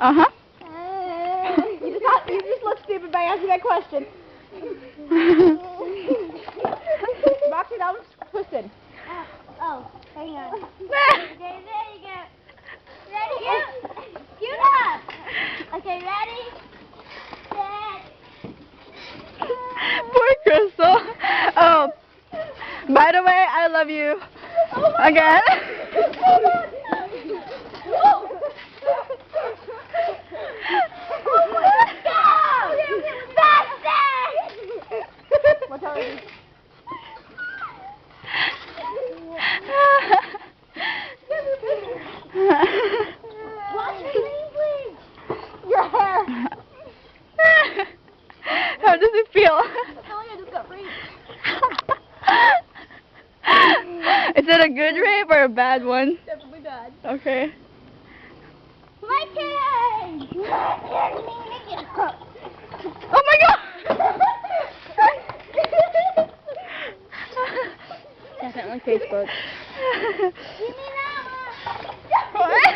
Uh-huh. You just look stupid by asking that question. Roxy, that one's twisted. Oh, hang on. Okay, there you go. Ready? Cute up. Okay, ready? Set. Poor Crystal. Oh, by the way, I love you. Again. What's already? Your hair. How does it feel? Is it a good rape or a bad one? Definitely bad. Okay. My turn! Oh my god! Definitely Facebook. Give me that one! What?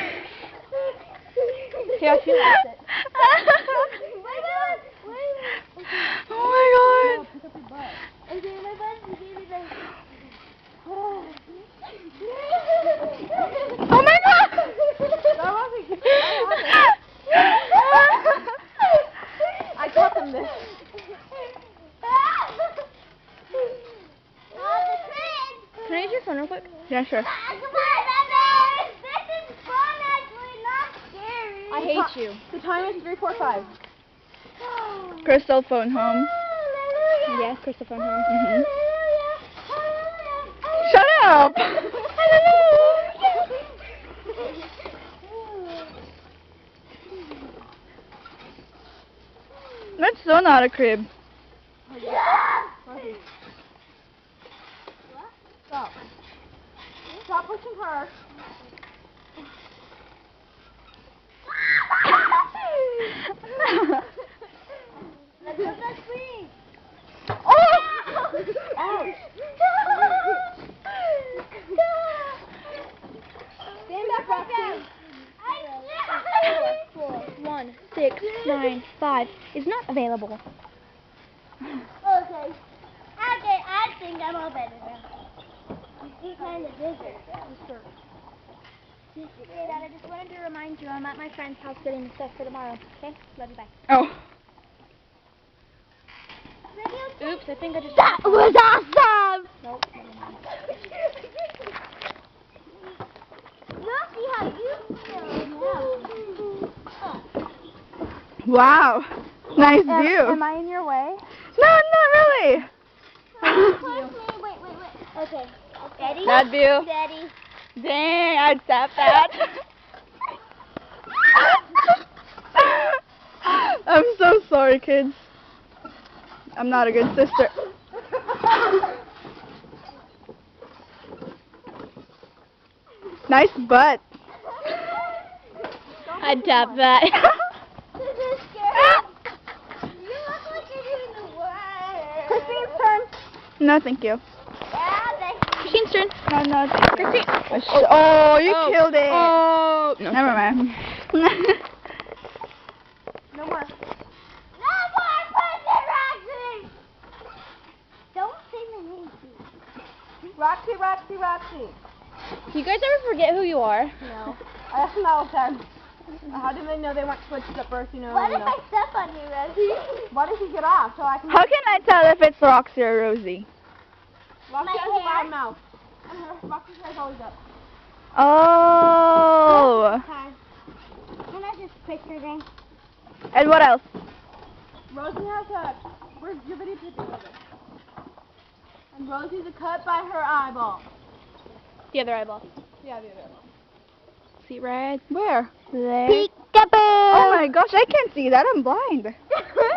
Yeah, she likes it. Oh my god. Pick up your butt. Okay, my butt is really big. Oh my god! I taught them this. Can I use your phone real quick? Yeah, sure. Come on, this is fun, actually, not scary. I hate you. The time is 3:45. Crystal phone home. Yes, Crystal phone home. Mhm. Shut up! That's so not a crib. Stop. Stop pushing her. Let's go back free. Oh! Ouch. Stand back, Roxy. 1, 6, 9, 5 is not available. Okay. Okay, I think I'm all better now. You kind of did it. Hey, Dad, I just wanted to remind you I'm at my friend's house getting the stuff for tomorrow. Okay? Love you, bye. Oh. Oops, I think I just... That was awesome! Nope, never mind. Now see how you feel now. Wow. Nice view. Am I in your way? No, not really. Wait. Okay. Ready? That view. Ready. Dang, I'd tap that. I'm so sorry, kids. I'm not a good sister. Nice butt. I'd tap that. This is scary. You look like you're doing the work. Christine's turn. No, thank you. Yeah, thank Christine's turn. No, thank you. Christine. Oh, you killed it. Oh. No. Never mind. No more. No more pushing, Roxy! Don't say my name, please. Roxy. Do you guys ever forget who you are? No. I asked them all the time. How do they know they weren't switched at birth, What if I step on you, Rosie? Why don't you get off so I can... How can I tell if it's Roxy or Rosie? Roxy My has a hair? loud mouth. Roxy's hair's always up. Oh. Can I just push her then? And what else? Rosie has a... Where's your video picture of it? And Rosie's a cut by her eyeball. The other eyeball. Yeah, the other eyeball. See right where? There. Peekaboo! Oh my gosh, I can't see that. I'm blind. Am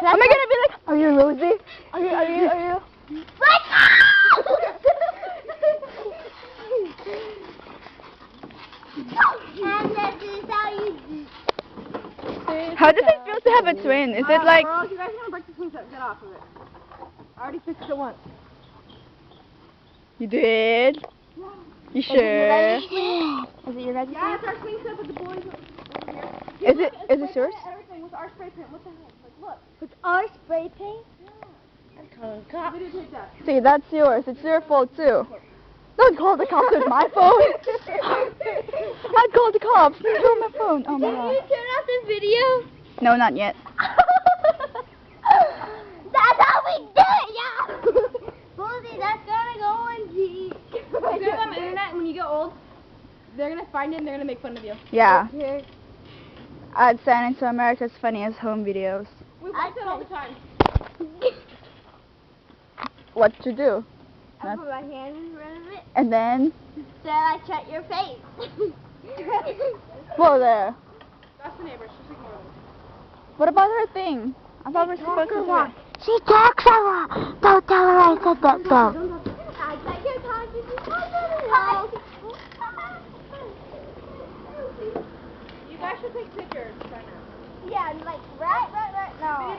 I gonna be like, are you Rosie? Are you? And this is how you do. How does it feel to have a twin? Is it like? Girls, you guys are gonna break the swing set. Get off of it. I already fixed it once. You did? You sure? Is it your guys' Yeah, it's our swing set, but the boys over here. Is it yours? Everything with our spray paint. What the heck? Like, look. With our spray paint? I'm calling the cops. Videotape that. See, that's yours. It's your fault too. Don't call the cops with my phone. I'd call the cops. You stole my phone. Oh my Did god. you turn off the video? No, not yet. That's how we do it, y'all! Rosie, that's gonna go on G. If you're on the internet and when you get old, they're gonna find it and they're gonna make fun of you. Yeah. Here. I'd send it to America's Funniest Home Videos. We watch it all the time. What to do? I put my hand in front of it, And then, so I shut your face. whoa there. That's the neighbor. She's ignoring them. What about her thing? I thought we were supposed to do it. She talks a lot. Don't tell her I said that though. I bet you're talking to You guys should take pictures right now. Yeah, like right now.